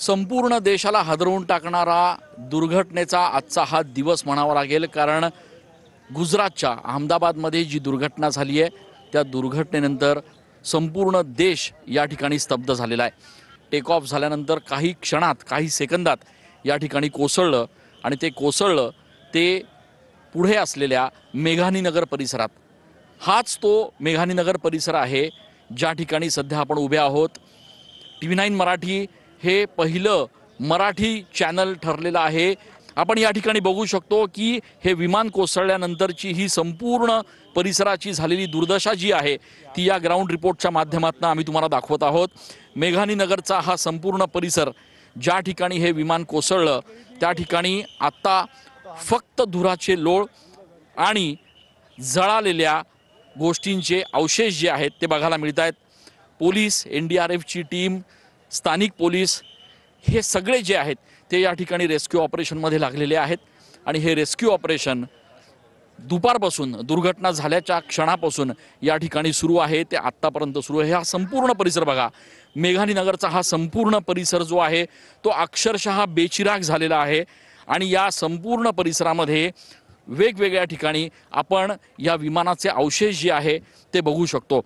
संपूर्ण देशाला हादरवून टाकणारा दुर्घटनेचा आजचा हा दिवस म्हणावा लागेल। कारण गुजरातच्या अहमदाबादमध्ये जी दुर्घटना झाली आहे त्या दुर्घटनेनंतर संपूर्ण देश या ठिकाणी स्तब्ध झालेला आहे। टेक ऑफ झाल्यानंतर काही क्षणात काही सेकंदात या ठिकाणी कोसळलं आणि ते कोसळलं ते पुढे असलेल्या मेघानीनगर परिसरात। हाच तो मेघानीनगर परिसर आहे ज्या ठिकाणी सध्या आपण उभे आहोत। TV9 मराठी हे पहिलं मराठी चॅनल ठरलेलं आहे। आपण या ठिकाणी बघू शकतो की हे विमान कोसळल्यानंतरची ही संपूर्ण परिसराची झालेली दुर्दशा जी आहे ती या ग्राउंड रिपोर्टच्या माध्यमातून आम्ही तुम्हाला दाखवत आहोत। मेघानीनगरचा हा संपूर्ण परिसर ज्या ठिकाणी हे विमान कोसळलं त्या ठिकाणी आता फक्त धुराचे लोळ आणि जळालेल्या गोष्टींचे अवशेष जे आहेत ते बघायला मिळत आहेत। पोलीस, NDRFची टीम, स्थानिक पोलीस हे सगळे जे आहेत ते या ठिकाणी रेस्क्यू ऑपरेशनमध्ये लागलेले आहेत आणि हे रेस्क्यू ऑपरेशन दुपारपासून दुर्घटना झाल्याच्या क्षणापासून या ठिकाणी सुरू आहे ते आत्तापर्यंत सुरू आहे। हा संपूर्ण परिसर बघा, मेघानीनगरचा हा संपूर्ण परिसर जो आहे तो अक्षरशः बेचिराग झालेला आहे आणि या संपूर्ण परिसरामध्ये वेगवेगळ्या ठिकाणी आपण या विमानाचे अवशेष जे आहे ते बघू शकतो।